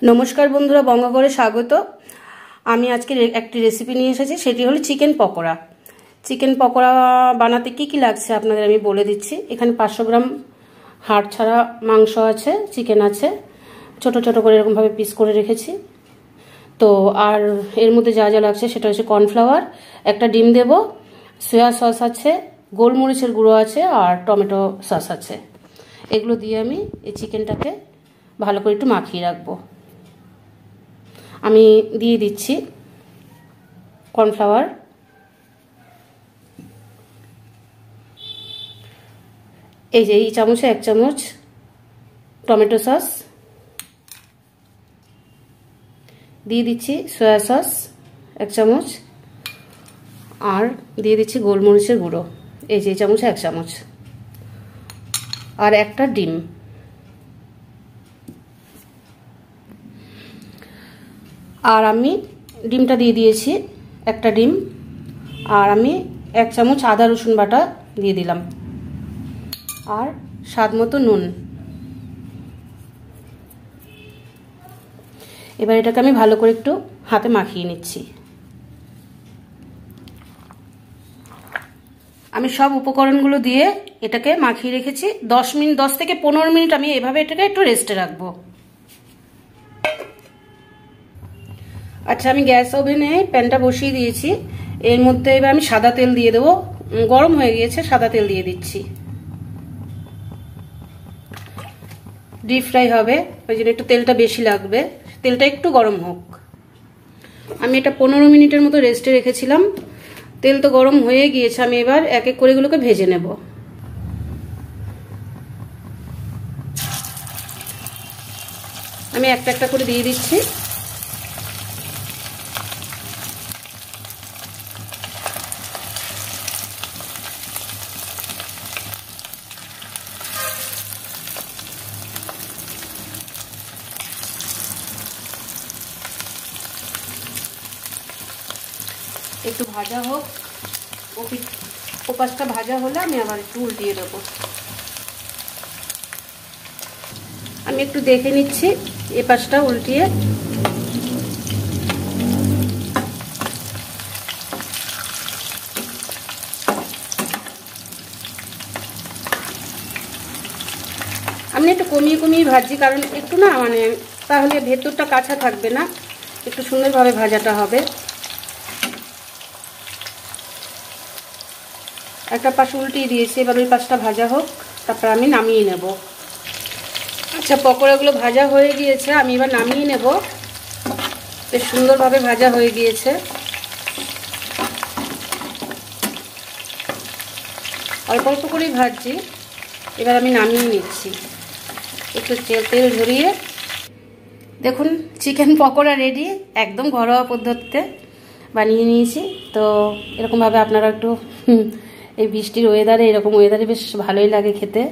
নমস্কার বন্ধুরা, বঙ্গঘরে স্বাগত। আমি আজকে একটি রেসিপি নিয়ে এসেছি, সেটি হলো চিকেন পকোড়া। চিকেন পকোড়া বানাতে কি কি লাগছে আপনাদের আমি বলে দিচ্ছি। এখানে 500 গ্রাম হাড় ছাড়া মাংস আছে, চিকেন আছে, ছোট ছোট করে এরকমভাবে পিস করে রেখেছি। তো আর এর মধ্যে যা যা লাগছে সেটা হচ্ছে কর্নফ্লাওয়ার, একটা ডিম দেব, সয়া সস আছে, গোলমরিচের গুঁড়ো আছে, আর টমেটো সস আছে। এগুলো দিয়ে আমি এই চিকেনটাকে ভালো করে একটু মাখিয়ে রাখবো। আমি দিয়ে দিচ্ছি কর্নফ্লাওয়ার, এই যে এই চামচে 1 চামচ টমেটো সস দিয়ে দিচ্ছি, সয়া সস 1 চামচ, আর দিয়ে দিচ্ছি গোলমরিচের গুঁড়ো, এই যে এই চামচে 1 চামচ, আর একটা ডিম। আর আমি ডিমটা দিয়ে দিয়েছি, একটা ডিম, আর আমি 1 চামচ আদা রসুন বাটা দিয়ে দিলাম, আর স্বাদ মতো নুন। এবার এটাকে আমি ভালো করে একটু হাতে মাখিয়ে নিচ্ছি। আমি সব উপকরণগুলো দিয়ে এটাকে মাখিয়ে রেখেছি। 10 থেকে 15 মিনিট আমি এভাবে এটাকে একটু রেস্টে রাখবো। আচ্ছা, আমি গ্যাস ওভেনে প্যানটা বসিয়ে দিয়েছি। এর মধ্যে এবার আমি সাদা তেল দিয়ে দেবো। গরম হয়ে গিয়েছে, সাদা তেল দিয়ে দিচ্ছি। ডিপ ফ্রাই হবে, ওই জন্য একটু তেলটা বেশি লাগবে। তেলটা একটু গরম হোক। আমি এটা 15 মিনিটের মতো রেস্টে রেখেছিলাম। তেল তো গরম হয়ে গিয়েছে। আমি এবার এক এক করে এগুলোকে ভেজে নেব। আমি একটা একটা করে দিয়ে দিচ্ছি। একটু ভাজা হোক, ও পাশটা ভাজা হলে আমি আবার একটু উল্টিয়ে দেবো। আমি একটু দেখে নিচ্ছি এ পাশটা উল্টিয়ে। আমি একটু কমিয়ে কমিয়ে ভাজছি, কারণ একটু না তাহলে ভেতরটা কাঁচা থাকবে না, একটু সুন্দরভাবে ভাজাটা হবে। একটা পাশ উল্টিয়ে দিয়েছি, এবার ওই পাশটা ভাজা হোক, তারপর আমি নামিয়ে নেব। আচ্ছা, পকোড়াগুলো ভাজা হয়ে গিয়েছে, আমি এবার নামিয়ে নেব। বেশ সুন্দরভাবে ভাজা হয়ে গিয়েছে। অল্প অল্প করেই ভাজছি। এবার আমি নামিয়ে নিচ্ছি একটু তেল ঝরিয়ে। দেখুন, চিকেন পকোড়া রেডি, একদম ঘরোয়া পদ্ধতিতে বানিয়ে নিয়েছি। তো এরকমভাবে আপনারা একটু এই বৃষ্টির ওয়েদারে, এরকম ওয়েদারে বেশ ভালোই লাগে খেতে।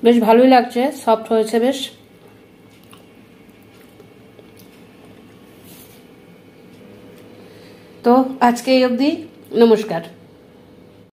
বেশ ভালোই লাগছে, সফট হয়েছে বেশ। তো আজকে এই অবধি, নমস্কার।